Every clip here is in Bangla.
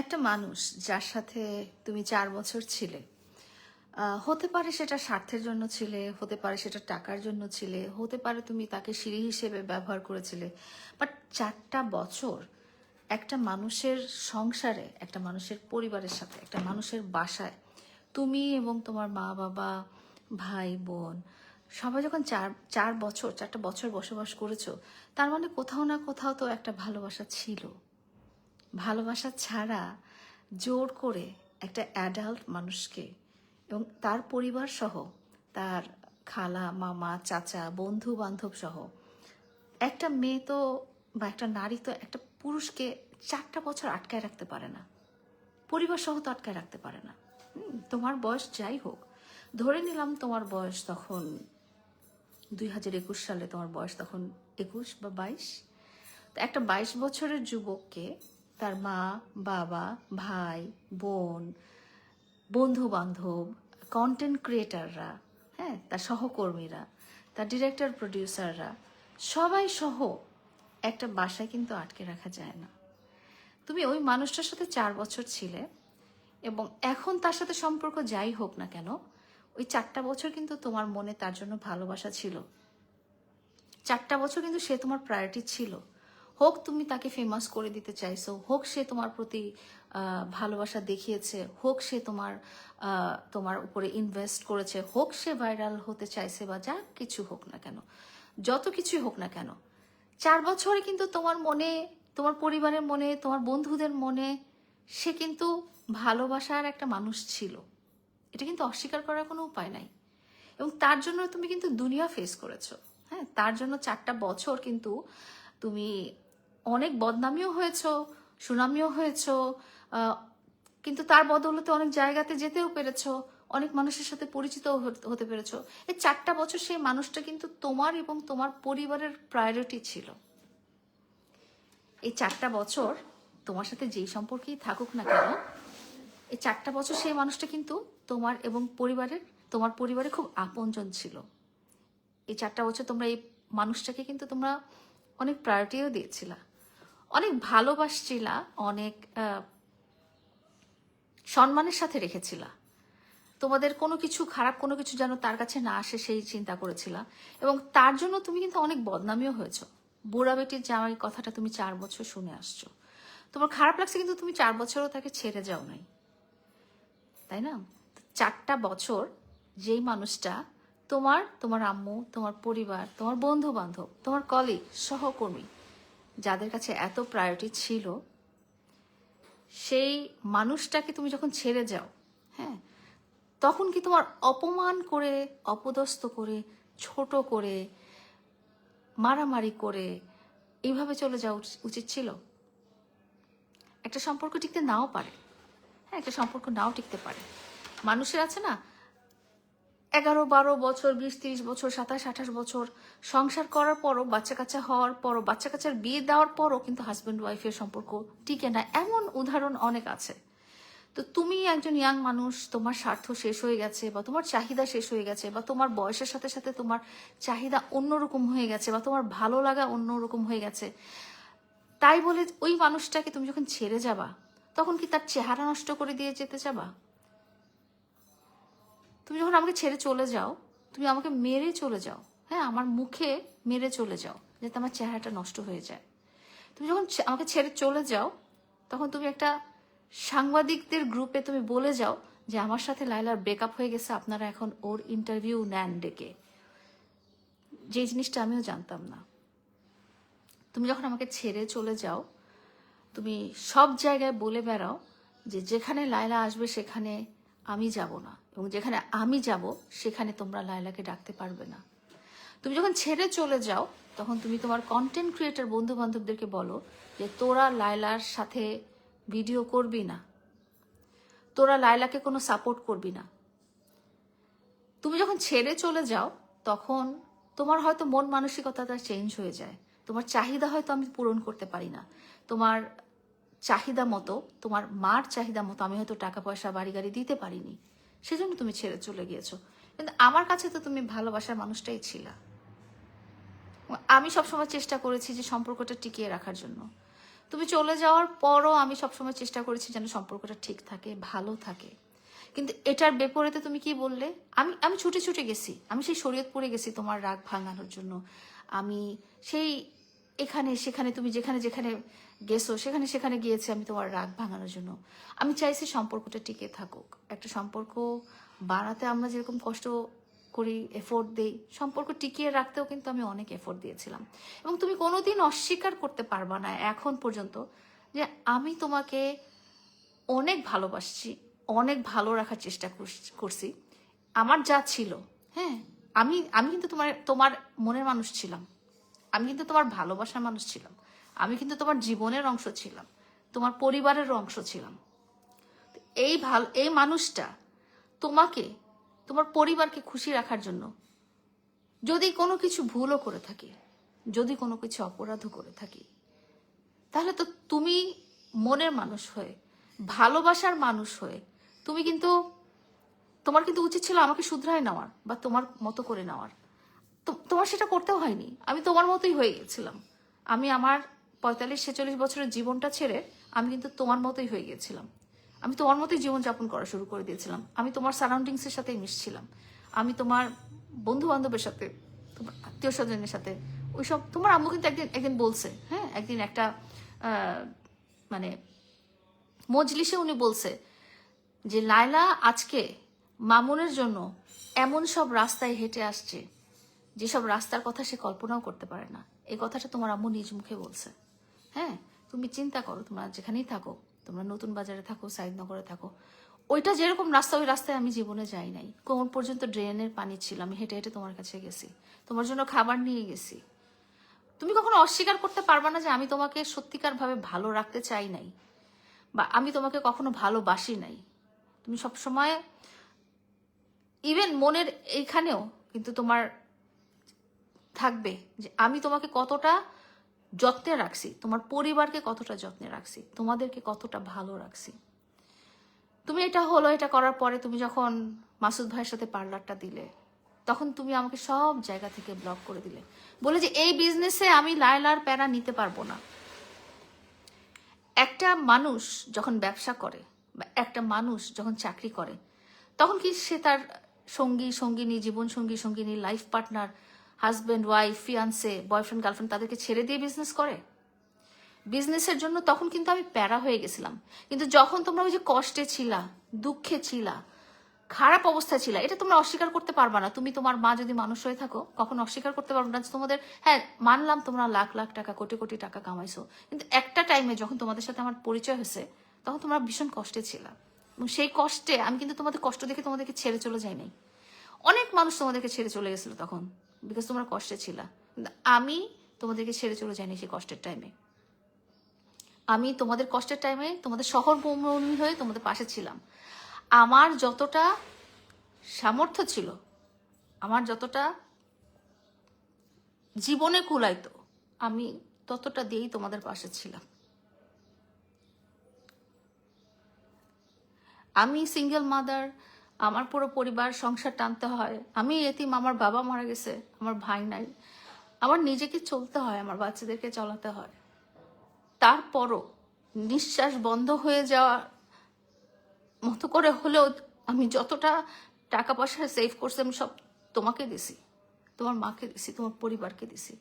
একটা মানুষ যার সাথে তুমি 4 বছর ছিলে, হতে পারে সেটা স্বার্থের জন্য ছিলে, হতে পারে সেটা টাকার জন্য ছিলে, হতে পারে তুমি তাকে সিঁড়ি হিসেবে ব্যবহার করেছিলে, বাট 4টা বছর একটা মানুষের সংসারে, একটা মানুষের পরিবারের সাথে, একটা মানুষের বাসায় তুমি এবং তোমার মা বাবা, ভাই বোন সবাই যখন চার চার বছর 4টা বছর বসবাস করেছো, তার মানে কোথাও না কোথাও তো একটা ভালোবাসা ছিল। ভালোবাসা ছাড়া জোর করে একটা অ্যাডাল্ট মানুষকে এবং তার পরিবার সহ, তার খালা মামা চাচা বন্ধু বান্ধব সহ একটা মেয়ে তো বা একটা নারী তো একটা পুরুষকে 4টা বছর আটকায় রাখতে পারে না, পরিবার সহ তো আটকায় রাখতে পারে না। তোমার বয়স যাই হোক, ধরে নিলাম তোমার বয়স তখন 2021 সালে, তোমার বয়স তখন 21 বা 22। তো একটা 22 বছরের যুবককে তার মা বাবা ভাই বোন বন্ধু বান্ধব কন্টেন্ট ক্রিয়েটাররা, হ্যাঁ, তার সহকর্মীরা, তার ডিরেক্টর প্রডিউসাররা সবাই সহ একটা বাসায় কিন্তু আটকে রাখা যায় না। তুমি ওই মানুষটার সাথে 4 বছর ছিলে এবং এখন তার সাথে সম্পর্ক যাই হোক না কেন, ওই 4টা বছর কিন্তু তোমার মনে তার জন্য ভালোবাসা ছিল। 4টা বছর কিন্তু সে তোমার প্রায়োরিটি ছিল। হোক তুমি তাকে ফেমাস করে দিতে চাইছো, হোক সে তোমার প্রতি ভালোবাসা দেখিয়েছে, হোক সে তোমার উপরে ইনভেস্ট করেছে, হোক সে ভাইরাল হতে চাইছে, বা যা কিছু হোক না কেন, যত কিছুই হোক না কেন, 4 বছরে কিন্তু তোমার মনে, তোমার পরিবারের মনে, তোমার বন্ধুদের মনে সে কিন্তু ভালোবাসার একটা মানুষ ছিল। এটা কিন্তু অস্বীকার করার কোনো উপায় নাই। এবং তার জন্য তুমি কিন্তু দুনিয়া ফেস করেছো। হ্যাঁ, তার জন্য 4টা বছর কিন্তু তুমি অনেক বদনামিও হয়েছো, সুনামিও হয়েছো, কিন্তু তার বদৌলতে অনেক জায়গাতে যেতেও পেরেছো, অনেক মানুষের সাথে পরিচিত হতে পেরেছো। এই 4টা বছর সেই মানুষটা কিন্তু তোমার এবং তোমার পরিবারের প্রায়োরিটি ছিল। এই 4টা বছর তোমার সাথে যেই সম্পর্কেই থাকুক না কেন, এই 4টা বছর সেই মানুষটা কিন্তু তোমার এবং তোমার পরিবারে খুব আপনজন ছিল। এই 4টা বছর তোমরা এই মানুষটাকে কিন্তু তোমরা অনেক প্রায়োরিটিও দিয়েছিলা, অনেক ভালোবাসছিলা, অনেক সম্মানের সাথে রেখেছিলা। তোমাদের কোনো কিছু খারাপ কোনো কিছু যেন তার কাছে না আসে সেই চিন্তা করেছিলা। এবং তার জন্য তুমি কিন্তু অনেক বদনামিও হয়েছো। বুড়া বেটির জামাই কথাটা তুমি 4 বছর শুনে আসছো, তোমার খারাপ লাগছে, কিন্তু তুমি 4 বছরও তাকে ছেড়ে যাও নাই, তাই না? 4টা বছর যেই মানুষটা তোমার আম্মু, তোমার পরিবার, তোমার বন্ধু বান্ধব, তোমার কলিগ, সহকর্মী, যাদের কাছে এত প্রায়োরিটি ছিল, সেই মানুষটাকে তুমি যখন ছেড়ে যাও, হ্যাঁ, তখন কি তোমার অপমান করে, অপদস্থ করে, ছোট করে, মারামারি করে এইভাবে চলে যাওয়া উচিত ছিল? একটা সম্পর্ক টিকতে নাও পারে। হ্যাঁ, একটা সম্পর্ক নাও টিকতে পারে। মানুষের আছে না, 11-12 বছর, 20-30 বছর, 27-28 বছর সংসার করার পরও, বাচ্চা কাচ্চা হওয়ার পরও, বাচ্চা কাচ্চার বিয়ে দেওয়ার পরও কিন্তু হাজব্যান্ড ওয়াইফের সম্পর্ক টিকে না, এমন উদাহরণ অনেক আছে। তো তুমি একজন ইয়াং মানুষ, তোমার স্বার্থ শেষ হয়ে গেছে, বা তোমার চাহিদা শেষ হয়ে গেছে, বা তোমার বয়সের সাথে সাথে তোমার চাহিদা অন্যরকম হয়ে গেছে, বা তোমার ভালো লাগা অন্যরকম হয়ে গেছে, তাই বলে ওই মানুষটাকে তুমি যখন ছেড়ে যাবা, তখন কি তার চেহারা নষ্ট করে দিয়ে যেতে যাবা? তুমি যখন আমাকে ছেড়ে চলে যাও, তুমি আমাকে মেরে চলে যাও, হ্যাঁ, আমার মুখে মেরে চলে যাও যাতে আমার চেহারাটা নষ্ট হয়ে যায়। তুমি যখন আমাকে ছেড়ে চলে যাও, তখন তুমি একটা সাংবাদিকদের গ্রুপে তুমি বলে যাও যে আমার সাথে লায়লার ব্রেকআপ হয়ে গেছে, আপনারা এখন ওর ইন্টারভিউ নেন ডেকে। যে জিনিসটা আমিও জানতাম না। তুমি যখন আমাকে ছেড়ে চলে যাও, তুমি সব জায়গায় বলে বেড়াও যে যেখানে লায়লা আসবে সেখানে আমি যাব না, এবং যেখানে আমি যাব সেখানে তোমরা লায়লাকে ডাকতে পারবে না। তুমি যখন ছেড়ে চলে যাও, তখন তুমি তোমার কন্টেন্ট ক্রিয়েটর বন্ধু বান্ধবদেরকে বলো যে তোরা লায়লার সাথে ভিডিও করবি না, তোরা লায়লাকে কোনো সাপোর্ট করবি না। তুমি যখন ছেড়ে চলে যাও, তখন তোমার হয়তো মন মানসিকতাটা চেঞ্জ হয়ে যায়। তোমার চাহিদা হয়তো আমি পূরণ করতে পারি না, তোমার চাহিদা মতো, তোমার মার চাহিদা মতো আমি হয়তো টাকা পয়সা বাড়ি গাড়ি দিতে পারিনি, সেজন্য তুমি ছেড়ে চলে গিয়েছো। কিন্তু আমার কাছে তো তুমি ভালোবাসার মানুষটাই ছিলা। আমি সবসময় চেষ্টা করেছি যে সম্পর্কটা টিকিয়ে রাখার জন্য। তুমি চলে যাওয়ার পরও আমি সবসময় চেষ্টা করেছি যেন সম্পর্কটা ঠিক থাকে, ভালো থাকে। কিন্তু এটার বিপরীতে তুমি কি বললে? আমি আমি ছুটে ছুটে গেছি, আমি সেই শরীয়তপুরে গেছি তোমার রাগ ভাঙানোর জন্য। আমি সেই এখানে সেখানে, তুমি যেখানে যেখানে গেছো সেখানে সেখানে গিয়েছি আমি তোমার রাগ ভাঙানোর জন্য। আমি চাইছি সম্পর্কটা টিকে থাকুক। একটা সম্পর্ক বানাতে আমরা যেরকম কষ্ট করি, এফোর্ট দেই, সম্পর্ক টিকিয়ে রাখতেও কিন্তু আমি অনেক এফোর্ট দিয়েছিলাম। এবং তুমি কোনোদিন অস্বীকার করতে পারবা না এখন পর্যন্ত যে আমি তোমাকে অনেক ভালোবাসছি, অনেক ভালো রাখার চেষ্টা করছি। আমার যা ছিল, হ্যাঁ, আমি আমি কিন্তু তোমার তোমার মনের মানুষ ছিলাম, আমি কিন্তু তোমার ভালোবাসার মানুষ ছিলাম, আমি কিন্তু তোমার জীবনের অংশ ছিলাম, তোমার পরিবারের অংশ ছিলাম। এই মানুষটা তোমাকে, তোমার পরিবারকে খুশি রাখার জন্য যদি কোনো কিছু ভুলও করে থাকি, যদি কোনো কিছু অপরাধও করে থাকি, তাহলে তো তুমি মনের মানুষ হয়ে, ভালোবাসার মানুষ হয়ে তুমি কিন্তু, তোমার কিন্তু উচিত ছিল আমাকে শুধরায় নেওয়ার বা তোমার মতো করে নেওয়ার। তোমার সেটা করতেও হয়নি, আমি তোমার মতোই হয়ে গেছিলাম। আমি আমার 45-46 বছরের জীবনটা ছেড়ে আমি কিন্তু তোমার মতোই হয়ে গেছিলাম। আমি তোমার মতোই জীবনযাপন করা শুরু করে দিয়েছিলাম। আমি তোমার সারাউন্ডিংসের সাথেই মিশছিলাম, আমি তোমার বন্ধু বান্ধবের সাথে, তোমার আত্মীয় স্বজনের সাথে, ওইসব। তোমার আম্মু কিন্তু একদিন একদিন বলছে, হ্যাঁ, একদিন একটা মানে মজলিসে উনি বলছে যে লায়লা আজকে মামুনের জন্য এমন সব রাস্তায় হেঁটে আসছে যেসব রাস্তার কথা সে কল্পনাও করতে পারে না। এই কথাটা তোমার আম্মু নিজ মুখে বলছে। হ্যাঁ, তুমি চিন্তা করো, তোমরা যেখানেই থাকো, তোমরা নতুন বাজারে থাকো, সাইদনগরে থাকো, ওইটা যেরকম রাস্তা, ওই রাস্তায় আমি জীবনে যাই নাই। কোমর পর্যন্ত ড্রেনের পানি ছিল, আমি হেঁটে হেঁটে তোমার কাছে গেছি, তোমার জন্য খাবার নিয়ে গেছি। তুমি কখনো অস্বীকার করতে পারবা না যে আমি তোমাকে সত্যিকার ভাবে ভালো রাখতে চাই নাই, বা আমি তোমাকে কখনো ভালোবাসি নাই। তুমি সবসময়, ইভেন মনের এইখানেও কিন্তু তোমার থাকবে যে আমি তোমাকে কতটা যত্নে রাখছি, তোমার পরিবারকে কতটা যত্নে রাখছি, তোমাদেরকে কতটা ভালো রাখছি। তুমি এটা হলো, এটা করার পরে তুমি যখন মাসুদ ভাইয়ের সাথে পার্লারটা দিলে, তখন তুমি আমাকে সব জায়গা থেকে ব্লক করে দিলে, বলে যে এই বিজনেসে আমি লায়লার প্যারা নিতে পারবো না। একটা মানুষ যখন ব্যবসা করে বা একটা মানুষ যখন চাকরি করে, তখন কি সে তার সঙ্গী সঙ্গিনী, জীবন সঙ্গী সঙ্গিনী, life partner, husband wife, fiancée, boyfriend girlfriend, তাদেরকে ছেড়ে দিয়ে বিজনেস করে? বিজনেসের জন্য তখন কিন্তু আমি প্যারা হয়ে গেছিলাম। কিন্তু যখন তোমরা ওই যে কষ্টে ছিলা, দুঃখে ছিলা, খারাপ অবস্থায় ছিল, এটা তোমরা অস্বীকার করতে পারবা না। তুমি, তোমার মা যদি মানুষ হয়ে থাকো, কখনো অস্বীকার করতে পারবো না তোমাদের। হ্যাঁ, মানলাম তোমরা লাখ লাখ টাকা, কোটি কোটি টাকা কামাইছো, কিন্তু একটা টাইমে যখন তোমাদের সাথে আমার পরিচয় হয়েছে, তখন তোমরা ভীষণ কষ্টে ছিল। এবং সেই কষ্টে আমি কিন্তু তোমাদের কষ্ট দেখে তোমাদেরকে ছেড়ে চলে যাই নাই। অনেক মানুষ তোমাদেরকে ছেড়ে চলে গেছিল তখন, বিকজ তোমরা কষ্টে ছিল। কিন্তু আমি তোমাদেরকে ছেড়ে চলে যাইনি সেই কষ্টের টাইমে। আমি তোমাদের কষ্টের টাইমে তোমাদের সহকর্মী হয়ে তোমাদের পাশে ছিলাম। আমার যতটা সামর্থ্য ছিল, আমার যতটা জীবনে কুলাইতো, আমি ততটা দিয়েই তোমাদের পাশে ছিলাম। আমি সিঙ্গেল মাদার, আমার পুরো পরিবার সংসার টানতে হয়, আমি এতিম, আমার বাবা মারা গেছে, আমার ভাই নাই, আমার নিজেকে চলতে হয়, আমার বাচ্চাদেরকে চলাতে হয়। তারপরও নিঃশ্বাস বন্ধ হয়ে যাওয়ার মতো করে হলেও আমি যতটা টাকা পয়সা সেভ করছি, আমি সব তোমাকে দিছি, তোমার মাকে দিছি, তোমার পরিবারকে দিছি।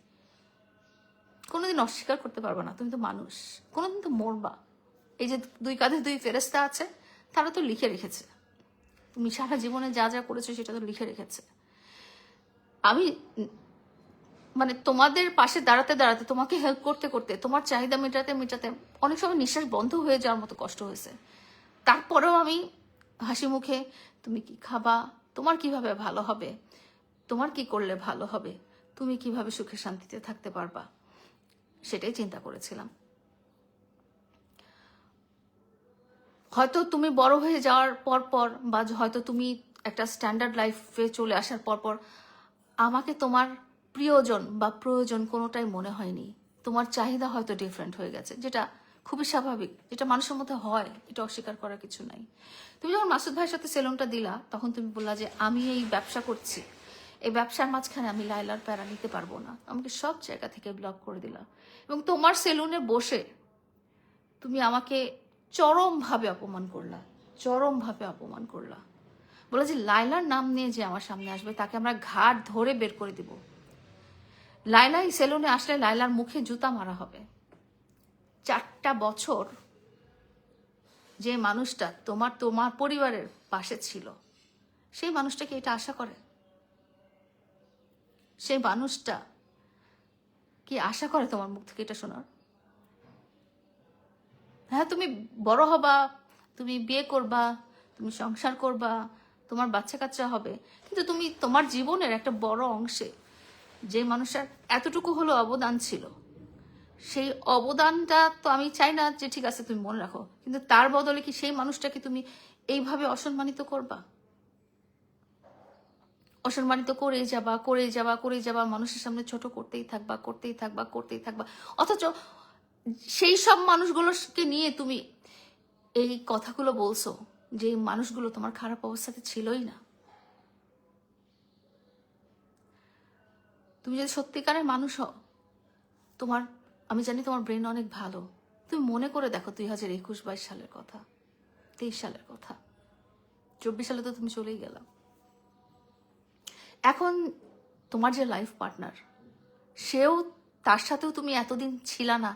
কোনোদিন অস্বীকার করতে পারবে না, তুমি তো মানুষ, কোনোদিন তো মরবা। এই যে দুই কাঁধে দুই ফেরেস্তা আছে, তারা তো লিখে রেখেছে তুমি সারা জীবনে যা যা করেছো, সেটা তো লিখে রেখেছে। আমি মানে তোমাদের পাশে দাঁড়াতে দাঁড়াতে, তোমাকে হেল্প করতে করতে, তোমার চাহিদা মেটাতে মেটাতে অনেক সময় নিঃশ্বাস বন্ধ হয়ে যাওয়ার মতো কষ্ট হয়েছে। তারপরেও আমি হাসি মুখে, তুমি কি খাবা, তোমার কিভাবে ভালো হবে, তোমার কি করলে ভালো হবে, তুমি কিভাবে সুখে শান্তিতে থাকতে পারবা, সেটাই চিন্তা করেছিলাম। হয়তো তুমি বড় হয়ে যাওয়ার পর পর, বা হয়তো তুমি একটা স্ট্যান্ডার্ড লাইফে চলে আসার পর পর আমাকে তোমার প্রিয়জন বা প্রয়োজন কোনোটাই মনে হয়নি। তোমার চাহিদা হয়তো ডিফারেন্ট হয়ে গেছে, যেটা খুবই স্বাভাবিক, যেটা মানুষের মধ্যে হয়, এটা অস্বীকার করার কিছু নাই। তুমি যখন মাসুদ ভাইয়ের সাথে সেলুনটা দিলা, তখন তুমি বললা যে আমি এই ব্যবসা করছি, এই ব্যবসার মাঝখানে আমি লায়লার প্যারা নিতে পারবো না, আমাকে সব জায়গা থেকে ব্লক করে দিলা। এবং তোমার সেলুনে বসে তুমি আমাকে চরমভাবে অপমান করলা, চরমভাবে অপমান করলা। বলে যে লাইলার নাম নিয়ে যে আমার সামনে আসবে তাকে আমরা ঘাট ধরে বের করে দিব। লাইলা এই সেলুনে আসলে লাইলার মুখে জুতা মারা হবে। 4টা বছর যে মানুষটা তোমার তোমার পরিবারের পাশে ছিল, সেই মানুষটা কি এটা আশা করে? সেই মানুষটা কি আশা করে তোমার মুখ থেকে এটা শোনার? হ্যাঁ, তুমি বড় হবা, তুমি বিয়ে করবা, তুমি সংসার করবা, তোমার বাচ্চা কাচ্চা হবে, কিন্তু তুমি তোমার জীবনের একটা বড় অংশে যে মানুষটার এতটুকু হলো অবদান ছিল, সেই অবদানটা তো আমি চাই না যে ঠিক আছে তুমি মনে রাখো, কিন্তু তার বদলে কি সেই মানুষটাকে তুমি এইভাবে অসম্মানিত করবা? অসম্মানিত করেই যাবা, করেই যাবা, করেই যাবা, মানুষের সামনে ছোট করতেই থাকবা, করতেই থাকবা, করতেই থাকবা। অথচ সেই সব মানুষগুলোকে নিয়ে তুমি এই কথাগুলো বলছো যে এই মানুষগুলো তোমার খারাপ অবস্থাতে ছিলই না। তুমি যদি সত্যিকারের মানুষ হও, তোমার, আমি জানি তোমার ব্রেন অনেক ভালো, তুমি মনে করে দেখো 2021-22 সালের কথা, 23 সালের কথা, 24 সালে তো তুমি চলেই গেলাম। এখন তোমার যে লাইফ পার্টনার, সেও, তার সাথেও তুমি এতদিন ছিলা না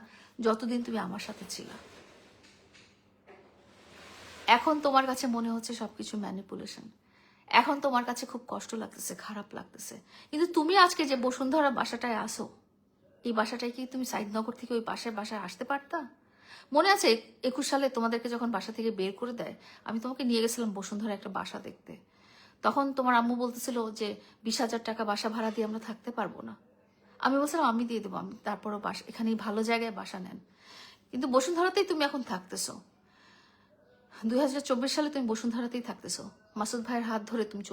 যতদিন তুমি আমার সাথে ছিলা। এখন তোমার কাছে মনে হচ্ছে সবকিছু ম্যানিপুলেশন, এখন তোমার কাছে খুব কষ্ট লাগতেছে, খারাপ লাগতেছে, কিন্তু তুমি আজকে যে বসুন্ধরা বাসাটায় আসো, এই বাসাটায় কি তুমি সাইদনগর থেকে ওই পাশের বাসায় আসতে পারতা? মনে আছে 21 সালে তোমাদেরকে যখন বাসা থেকে বের করে দেয়, আমি তোমাকে নিয়ে গেছিলাম বসুন্ধরা একটা বাসা দেখতে। তখন তোমার আম্মু বলতেছিল যে 20,000 টাকা বাসা ভাড়া দিয়ে আমরা থাকতে পারবো না। আমি বলছিলাম আমি দিয়ে দেবো, আমি তারপরও বাসা, এখানেই ভালো জায়গায় বাসা নেন। কিন্তু বসুন্ধরাতেই তুমি এখন থাকতেছো, 2024 সালে তুমি বসুন্ধরাতেই থাকতেছো। মাসুদ ভাইয়ের হাত ধরে তুমি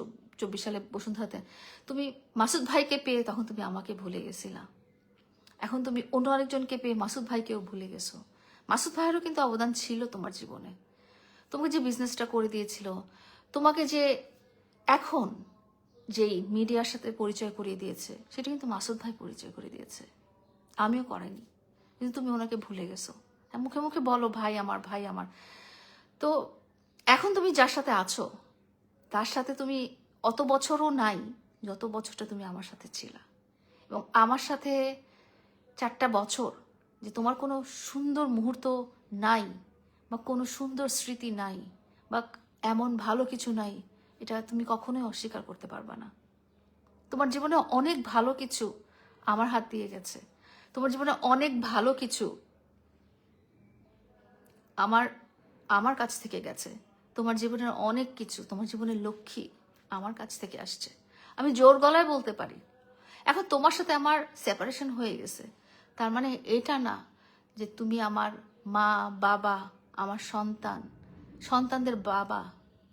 24 সালে বসুন্ধরাতে, তুমি মাসুদ ভাইকে পেয়ে তখন তুমি আমাকে ভুলে গেছিলা। এখন তুমি অন্য আরেকজনকে পেয়ে মাসুদ ভাইকেও ভুলে গেছো। মাসুদ ভাইয়েরও কিন্তু অবদান ছিল তোমার জীবনে, তোমাকে যে বিজনেসটা করে দিয়েছিল, তোমাকে যে এখন যেই মিডিয়ার সাথে পরিচয় করিয়ে দিয়েছে, সেটা কিন্তু মাসুদ ভাই পরিচয় করে দিয়েছে, আমিও করাইনি, কিন্তু তুমি ওনাকে ভুলে গেছো। হ্যাঁ, মুখে মুখে বলো ভাই আমার, ভাই আমার। তো এখন তুমি যার সাথে আছো, তার সাথে তুমি অত বছরও নাই যত বছরটা তুমি আমার সাথে ছিলা। এবং আমার সাথে 4টা বছর যে তোমার কোনো সুন্দর মুহূর্ত নাই, বা কোনো সুন্দর স্মৃতি নাই, বা এমন ভালো কিছু নাই, এটা তুমি কখনোই অস্বীকার করতে পারবা না। তোমার জীবনে অনেক ভালো কিছু আমার হাত দিয়ে গেছে, তোমার জীবনে অনেক ভালো কিছু আমার আমার কাছ থেকে গেছে, তোমার জীবনের অনেক কিছু, তোমার জীবনের লক্ষ্মী আমার কাছ থেকে আসছে, আমি জোর গলায় বলতে পারি। এখন তোমার সাথে আমার সেপারেশন হয়ে গেছে, তার মানে এটা না যে তুমি আমার মা, বাবা, আমার সন্তান, সন্তানদের বাবা,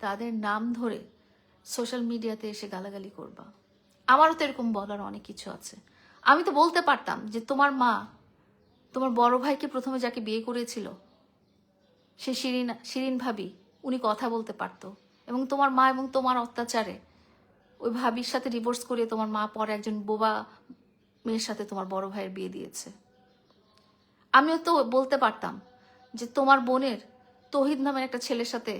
তাদের নাম ধরে সোশ্যাল মিডিয়াতে এসে গালাগালি করবা। আমারও তো এরকম বলার অনেক কিছু আছে। আমি তো বলতে পারতাম যে তোমার মা, তোমার বড় ভাইকে প্রথমে যাকে বিয়ে করেছিল, সে শিরিন ভাবি, উনি কথা বলতে পারতো, এবং তোমার মা এবং তোমার অত্যাচারে ওই ভাবির সাথে ডিভোর্স করিয়ে তোমার মা পরে একজন বোবা মেয়ের সাথে তোমার বড় ভাইয়ের বিয়ে দিয়েছে। আমিও তো বলতে পারতাম যে তোমার বোনের তৌহিদ নামের একটা ছেলের সাথে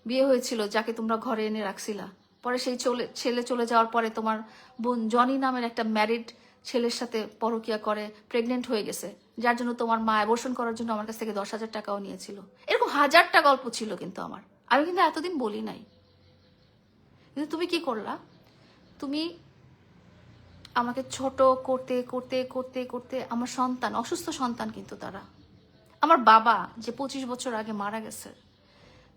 বিয়ে হয়েছিল, যাকে তোমরা ঘরে এনে রাখছিলা, পরে সেই ছেলে চলে যাওয়ার পরে তোমার বোন জনি নামের একটা ম্যারিড ছেলের সাথে পরকিয়া করে প্রেগনেন্ট হয়ে গেছে, যার জন্য তোমার মা অ্যাবর্শন করার জন্য আমার কাছ থেকে 10,000 টাকাও নিয়েছিল। এরকম হাজারটা গল্প ছিল কিন্তু আমার, আমি কিন্তু এতদিন বলি নাই। কিন্তু তুমি কি করলা? তুমি আমাকে ছোট করতে করতে করতে করতে আমার সন্তান, অসুস্থ সন্তান কিন্তু তারা, আমার বাবা যে 25 বছর আগে মারা গেছে,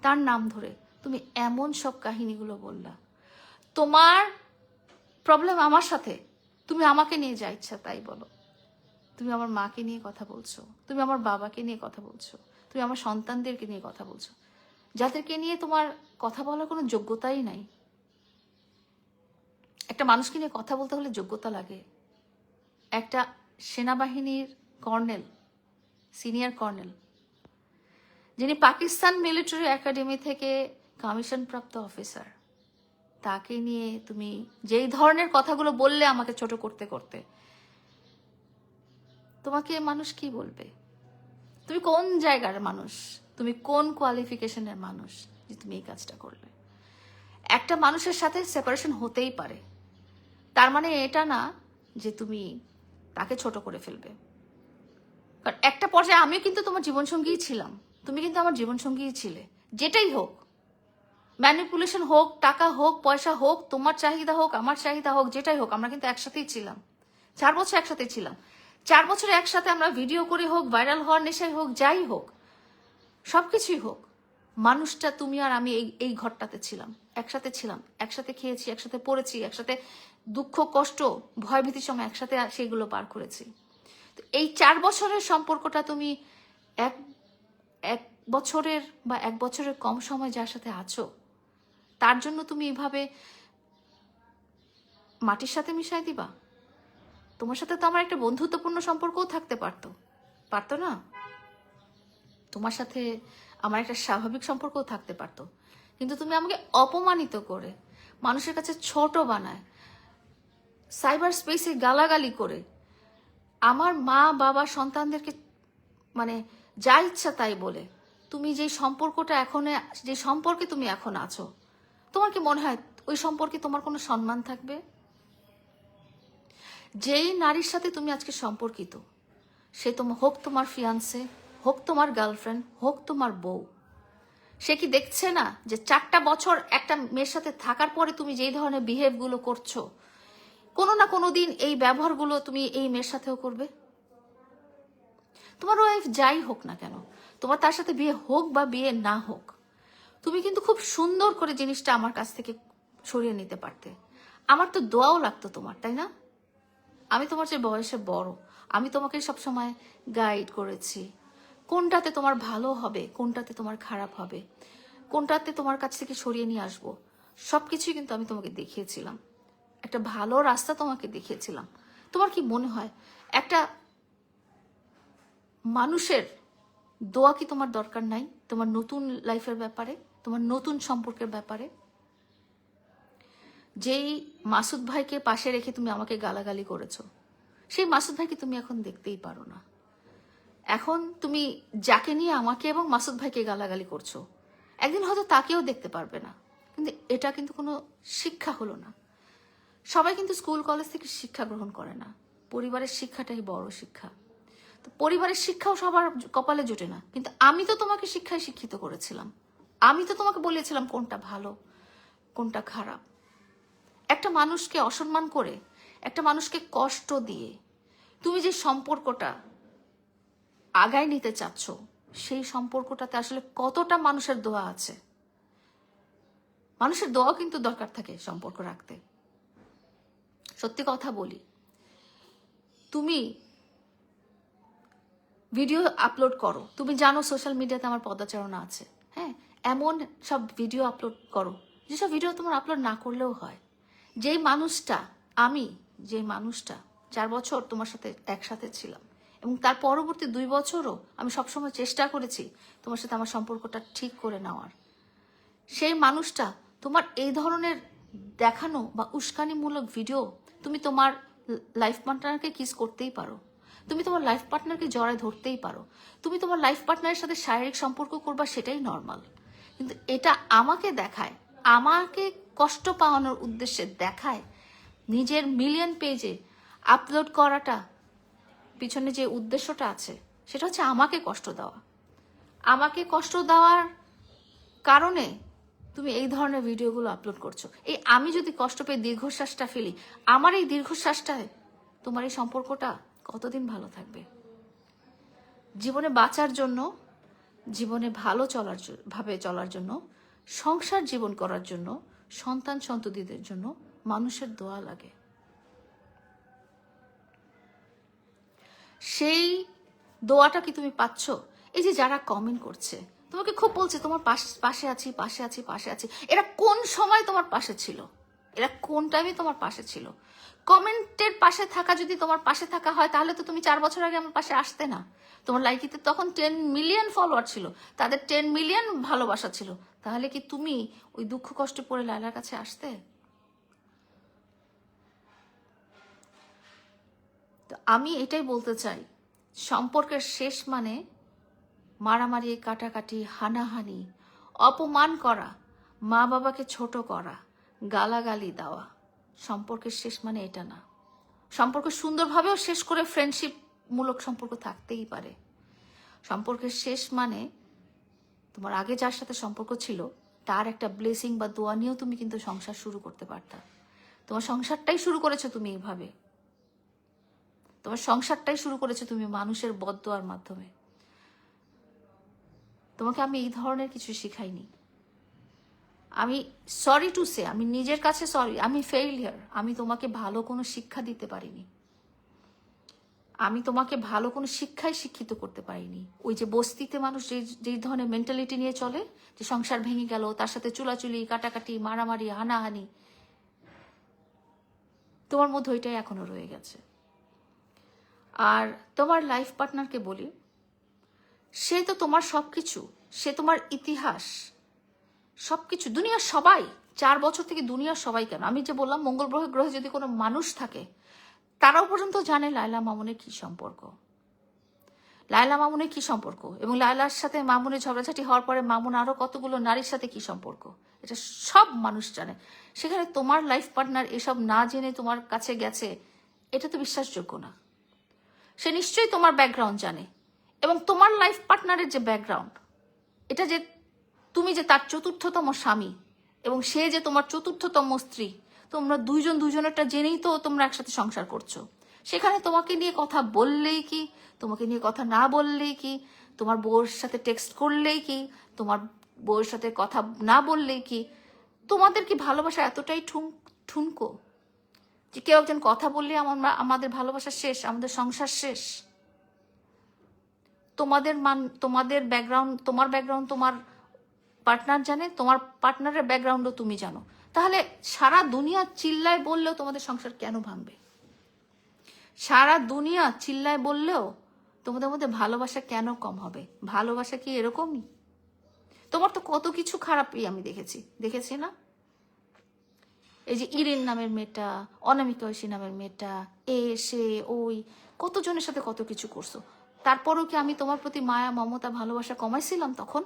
তার নাম ধরে তুমি এমন সব কাহিনীগুলো বললা। তোমার প্রবলেম আমার সাথে, তুমি আমাকে নিয়ে যা ইচ্ছা তাই বলো। তুমি আমার মাকে নিয়ে কথা বলছো, তুমি আমার বাবাকে নিয়ে কথা বলছো, তুমি আমার সন্তানদেরকে নিয়ে কথা বলছো, যাদেরকে নিয়ে তোমার কথা বলার কোনো যোগ্যতাই নাই। একটা মানুষকে নিয়ে কথা বলতে হলে যোগ্যতা লাগে। একটা সেনাবাহিনীর কর্নেল, সিনিয়র কর্নেল, যিনি পাকিস্তান মিলিটারি একাডেমি থেকে কমিশন প্রাপ্ত অফিসার, তাকে নিয়ে তুমি যেই ধরনের কথাগুলো বললে আমাকে ছোট করতে করতে, তোমাকে মানুষ কি বলবে? তুমি কোন জায়গার মানুষ, তুমি কোন কোয়ালিফিকেশনের মানুষ যে তুমি এই কাজটা করবে? একটা মানুষের সাথে সেপারেশন হতেই পারে, তার মানে এটা না যে তুমি তাকে ছোট করে ফেলবে। কারণ একটা পর্যায়ে আমিও কিন্তু তোমার জীবনসঙ্গীই ছিলাম, তুমি কিন্তু আমার জীবনসঙ্গীই ছিলে। যেটাই হোক, ম্যানিপুলেশন হোক, টাকা হোক, পয়সা হোক, তোমার চাহিদা হোক, আমার চাহিদা হোক, যেটাই হোক, আমরা কিন্তু একসাথেই ছিলাম। 4 বছর একসাথে ছিলাম। 4 বছরে একসাথে আমরা ভিডিও করে হোক, ভাইরাল হওয়ার নেশায় হোক, যাই হোক, সবকিছুই হোক, মানুষটা তুমি আর আমি এই ঘরটাতে ছিলাম, একসাথে ছিলাম, একসাথে খেয়েছি, একসাথে পড়েছি, একসাথে দুঃখ কষ্ট ভয় ভীতির সময় একসাথে সেগুলো পার করেছি। তো এই 4 বছরের সম্পর্কটা তুমি এক এক বছরের বা 1 বছরের কম সময় যার সাথে আছো, তার জন্য তুমি এভাবে মাটির সাথে মিশাই দিবা? তোমার সাথে তো আমার একটা বন্ধুত্বপূর্ণ সম্পর্কও থাকতে পারতো না? তোমার সাথে আমার একটা স্বাভাবিক সম্পর্কও থাকতে পারতো, কিন্তু তুমি আমাকে অপমানিত করে, মানুষের কাছে ছোট বানায়, সাইবার স্পেসে গালাগালি করে, আমার মা বাবা সন্তানদেরকে মানে যা ইচ্ছা তাই বলে, তুমি যে সম্পর্কটা যে সম্পর্কে তুমি এখন আছো, তোমার কি মনে হয় ওই সম্পর্কে তোমার কোনো সম্মান থাকবে? যেই নারীর সাথে তুমি আজকে সম্পর্কিত, সে হোক তোমার ফিয়ান্সে, হোক তোমার গার্লফ্রেন্ড, হোক তোমার বউ, সে কি দেখছে না যে 4টা বছর একটা মেয়ের সাথে থাকার পরে তুমি যেই ধরনের বিহেভগুলো করছো, কোনো না কোনো দিন এই ব্যবহারগুলো তুমি এই মেয়ের সাথেও করবে? তোমার ওয়াইফ যাই হোক না কেন, তোমার তার সাথে বিয়ে হোক বা বিয়ে না হোক, তুমি কিন্তু খুব সুন্দর করে জিনিসটা আমার কাছ থেকে সরিয়ে নিতে পারতে। আমার তো দোয়াও লাগতো তোমার, তাই না? আমি তোমার যে বয়সে বড়, আমি তোমাকে সবসময় গাইড করেছি কোনটাতে তোমার ভালো হবে, কোনটাতে তোমার খারাপ হবে, কোনটাতে তোমার কাছ থেকে সরিয়ে নিয়ে আসবো, সবকিছুই কিন্তু আমি তোমাকে দেখিয়েছিলাম, একটা ভালো রাস্তা তোমাকে দেখিয়েছিলাম। তোমার কি মনে হয় একটা মানুষের দোয়া কি তোমার দরকার নাই তোমার নতুন লাইফের ব্যাপারে, তোমার নতুন সম্পর্কের ব্যাপারে? যেই মাসুদ ভাইকে পাশে রেখে তুমি আমাকে গালাগালি করেছো, সেই মাসুদ ভাইকে তুমি এখন দেখতেই পারো না। এখন তুমি যাকে নিয়ে আমাকে এবং মাসুদ ভাইকে গালাগালি করছো, একদিন হয়তো তাকেও দেখতে পারবে না। কিন্তু এটা কিন্তু কোনো শিক্ষা হলো না। সবাই কিন্তু স্কুল কলেজ থেকে শিক্ষা গ্রহণ করে না, পরিবারের শিক্ষাটাই বড় শিক্ষা। তো পরিবারের শিক্ষাও সবার কপালে জুটে না, কিন্তু আমি তো তোমাকে শিক্ষায় শিক্ষিত করেছিলাম, আমি তো তোমাকে বলেছিলাম কোনটা ভালো কোনটা খারাপ। একটা মানুষকে অসম্মান করে, একটা মানুষকে কষ্ট দিয়ে তুমি যে সম্পর্কটা আগায় নিতে চাচ্ছ, সেই সম্পর্কটাতে আসলে কতটা মানুষের দোয়া আছে? মানুষের দোয়া কিন্তু দরকার থাকে সম্পর্ক রাখতে। সত্যি কথা বলি, তুমি ভিডিও আপলোড করো, তুমি জানো সোশ্যাল মিডিয়াতে আমার পদাচারণা আছে, হ্যাঁ, এমন সব ভিডিও আপলোড করো যেসব ভিডিও তোমার আপলোড না করলেও হয়। যেই মানুষটা, আমি যে মানুষটা 4 বছর তোমার সাথে একসাথে ছিলাম, এবং তার পরবর্তী 2 বছরও আমি সবসময় চেষ্টা করেছি তোমার সাথে আমার সম্পর্কটা ঠিক করে নেওয়ার, সেই মানুষটা তোমার এই ধরনের দেখানো বা উস্কানিমূলক ভিডিও, তুমি তোমার লাইফ পার্টনারকে কিস করতেই পারো, তুমি তোমার লাইফ পার্টনারকে জড়ায় ধরতেই পারো, তুমি তোমার লাইফ পার্টনারের সাথে শারীরিক সম্পর্ক করবা, সেটাই নর্মাল। কিন্তু এটা আমাকে দেখায়, আমাকে কষ্ট পাওয়ানোর উদ্দেশ্যে দেখায়, নিজের মিলিয়ন পেজে আপলোড করাটা পিছনে যে উদ্দেশ্যটা আছে সেটা হচ্ছে আমাকে কষ্ট দেওয়া। আমাকে কষ্ট দেওয়ার কারণে তুমি এই ধরনের ভিডিওগুলো আপলোড করছো। এই আমি যদি কষ্ট পেয়ে দীর্ঘশ্বাসটা ফেলি, আমার এই দীর্ঘশ্বাসটায় তোমার এই সম্পর্কটা কতদিন ভালো থাকবে? জীবনে বাঁচার জন্য, জীবনে ভাবে চলার জন্য, সংসার জীবন করার জন্য, সন্তান সন্ততিদের জন্য মানুষের দোয়া লাগে। সেই দোয়াটা কি তুমি পাচ্ছ? এই যে যারা কমেন্ট করছে, তোমাকে খুব বলছে তোমার পাশে আছি, পাশে আছি, পাশে আছি, এরা কোন সময় তোমার পাশে ছিল? এরা কোন টাইমে তোমার পাশে ছিল? কমেন্টের পাশে থাকা যদি তোমার পাশে থাকা হয়, তাহলে তো তুমি 4 বছর আগে আমার পাশে আসতে না। তোমার লাইকিতে তখন 10 মিলিয়ন ফলোয়ার ছিল, তাদের 10 মিলিয়ন ভালোবাসা ছিল, তাহলে কি তুমি ওই দুঃখ কষ্টে পড়ে লায়লার কাছে আসতে? তো আমি এটাই বলতে চাই, সম্পর্কের শেষ মানে মারামারি, কাটাকাটি, হানাহানি, অপমান করা, মা বাবাকে ছোট করা, গালাগালি দেওয়া সম্পর্কের শেষ মানে এটা না। সম্পর্ক সুন্দরভাবেও শেষ করে ফ্রেন্ডশিপ মূলক সম্পর্ক থাকতেই পারে। সম্পর্কের শেষ মানে তোমার আগে যার সাথে সম্পর্ক ছিল তার একটা ব্লেসিং বা দোয়া নিয়েও তুমি কিন্তু সংসার শুরু করতে পারতা। তোমার সংসারটাই শুরু করেছো তুমি এইভাবে, তোমার সংসারটাই শুরু করেছো তুমি মানুষের বদদোয়ার মাধ্যমে। তোমাকে আমি এই ধরনের কিছু শিখাইনি। আমি সরি টু সে, আমি নিজের কাছে সরি, আমি ফেইলিয়ার। আমি তোমাকে ভালো কোনো শিক্ষা দিতে পারিনি, আমি তোমাকে ভালো কোনো শিক্ষায় শিক্ষিত করতে পারিনি। ওই যে বস্তিতে মানুষ যেই ধরনের মেন্টালিটি নিয়ে চলে, যে সংসার ভেঙে গেল, তার সাথে চুলাচুলি, কাটাকাটি, মারামারি, হানাহানি, তোমার মধ্যে ওইটাই এখনো রয়ে গেছে। আর তোমার লাইফ পার্টনারকে বলি, সে তো তোমার সবকিছু, সে তোমার ইতিহাস, সবকিছু। দুনিয়ার সবাই 4 বছর থেকে দুনিয়ার সবাই, কেন আমি যে বললাম মঙ্গল গ্রহে যদি কোনো মানুষ থাকে তারাও পর্যন্ত জানে লায়লা মামুনের কি সম্পর্ক, লায়লা মামুনের কি সম্পর্ক, এবং লায়লার সাথে মামুনের ঝগড়াঝাটি হওয়ার পরে মামুন আরো কতগুলো নারীর সাথে কি সম্পর্ক, এটা সব মানুষ জানে। সেখানে তোমার লাইফ পার্টনার এসব না জেনে তোমার কাছে গেছে, এটা তো বিশ্বাসযোগ্য না। সে নিশ্চয়ই তোমার ব্যাকগ্রাউন্ড জানে, এবং তোমার লাইফ পার্টনারের যে ব্যাকগ্রাউন্ড, এটা যে তুমি যে তার 4র্থতম স্বামী এবং সে যে তোমার 4র্থতম স্ত্রী, তোমরা দুজনেরটা জেনেই তো তোমরা একসাথে সংসার করছো। সেখানে তোমাকে নিয়ে কথা বললেই কি, তোমাকে নিয়ে কথা না বললেই কি, তোমার বউর সাথে টেক্সট করলেই কি, তোমার বউর সাথে কথা না বললেই কি, তোমাদের কি ভালোবাসা এতটাই ঠুনকো যে কেউ একজন কথা বললে আমাদের ভালোবাসা শেষ, আমাদের সংসার শেষ? তোমাদের ব্যাকগ্রাউন্ড, তোমার ব্যাকগ্রাউন্ড তোমার পার্টনার জানে, তোমার পার্টনারের ব্যাকগ্রাউন্ডও তুমি জানো। তাহলে সারা দুনিয়া চিল্লায় বললেও তোমাদের সংসার কেন ভাঙবে? সারা দুনিয়া চিল্লায় বললেও তোমাদের মধ্যে ভালোবাসা কেন কম হবে? ভালোবাসা কি এরকমই? তোমার তো কত কিছু খারাপই আমি দেখেছি না? এই যে ইরিন নামের মেয়েটা, অনামিকা ঐশী নামের মেয়েটা, সে ওই কতজনের সাথে কত কিছু করছো, তারপরও কি আমি তোমার প্রতি মায়া, মমতা, ভালোবাসা কমাইছিলাম? তখন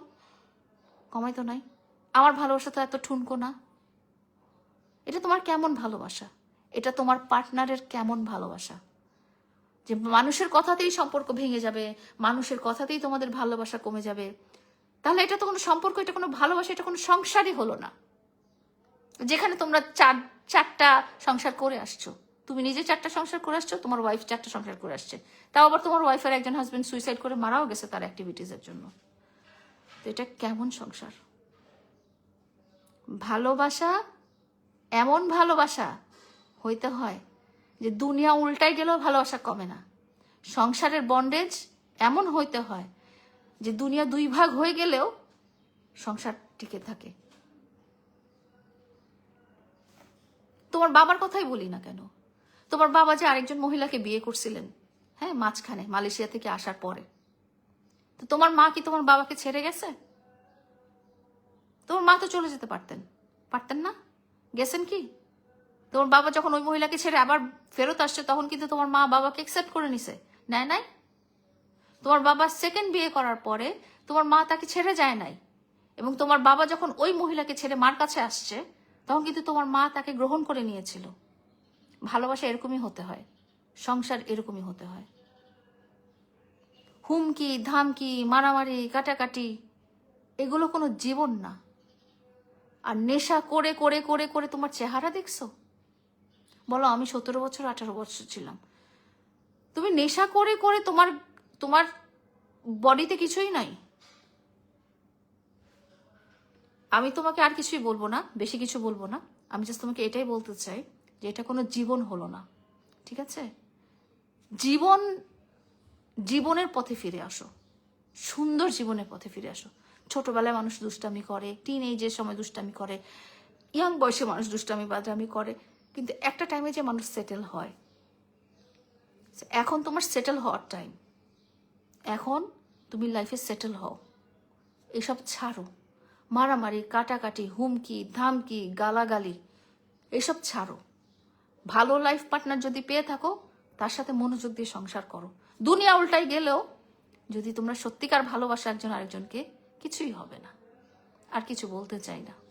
কমাই তো নাই। আমার ভালোবাসা তো এত ঠুনকো না। এটা তোমার কেমন ভালোবাসা? এটা তোমার পার্টনারের কেমন ভালোবাসা? যে মানুষের কথাতেই সম্পর্ক ভেঙে যাবে, মানুষের কথাতেই তোমাদের ভালোবাসা কমে যাবে, তাহলে এটা তো কোনো সম্পর্ক, এটা কোনো ভালোবাসা, এটা কোনো সংসারই হলো না। যেখানে তোমরা চারটা সংসার করে আসছো, তুমি নিজে 4টা সংসার করে আসছো, তোমার ওয়াইফ 4টা সংসার করে আসছে, তাও আবার তোমার ওয়াইফের একজন হাজবেন্ড সুইসাইড করে মারাও গেছে তার অ্যাক্টিভিটিসের জন্য। তো এটা কেমন সংসার? ভালোবাসা এমন ভালোবাসা হইতে হয় যে দুনিয়া উল্টাই গেলেও ভালোবাসা কমে না। সংসারের বন্ডেজ এমন হইতে হয় যে দুনিয়া 2 ভাগ হয়ে গেলেও সংসার টিকে থাকে। তোমার বাবার কথাই বলি না কেন, তোমার বাবা যে আরেকজন মহিলাকে বিয়ে করছিলেন, হ্যাঁ, মাঝখানে মালয়েশিয়া থেকে আসার পরে, তো তোমার মা কি তোমার বাবাকে ছেড়ে গেছে? তোমার মা তো চলে যেতে পারতেন না? গেছেন কি? তোমার বাবা যখন ওই মহিলাকে ছেড়ে আবার ফেরত আসছে, তখন কিন্তু তোমার মা বাবাকে অ্যাকসেপ্ট করে নিছে, নেয় নাই? তোমার বাবা সেকেন্ড বিয়ে করার পরে তোমার মা তাকে ছেড়ে যায় নাই, এবং তোমার বাবা যখন ওই মহিলাকে ছেড়ে মার কাছে আসছে, তখন কিন্তু তোমার মা তাকে গ্রহণ করে নিয়েছিল। ভালোবাসা এরকমই হতে হয়, সংসার এরকমই হতে হয়। হুমকি, ধামকি, মারামারি, কাটাকাটি, এগুলো কোনো জীবন না। আর নেশা করে করে করে করে তোমার চেহারা দেখছো? বলো আমি 17 বছর 18 বছর ছিলাম, তুমি নেশা করে করে তোমার বডিতে কিছুই নাই। আমি তোমাকে আর কিছুই বলবো না, বেশি কিছু বলবো না। আমি জাস্ট তোমাকে এটাই বলতে চাই যে এটা কোনো জীবন হলো না, ঠিক আছে? জীবনের পথে ফিরে আসো, সুন্দর জীবনের পথে ফিরে আসো। ছোটবেলায় মানুষ দুষ্টামি করে, টিনেজের সময় দুষ্টামি করে, ইয়াং বয়সে মানুষ দুষ্টামি বাদামি করে, কিন্তু একটা টাইমে যে মানুষ সেটেল হয়, এখন তোমার সেটেল হওয়ার টাইম। এখন তুমি লাইফে সেটেল হও, এসব ছাড়ো। মারামারি, কাটাকাটি, হুমকি, ধামকি, গালাগালি, এসব ছাড়ো। ভালো লাইফ পার্টনার যদি পেয়ে থাকো, তার সাথে মনোযোগ দিয়ে সংসার করো। দুনিয়া উল্টাই গেলেও যদি তোমরা সত্যিকার ভালোবাসা একজন আরেকজনকে, কিছুই হবে না। আর কিছু বলতে চাই না।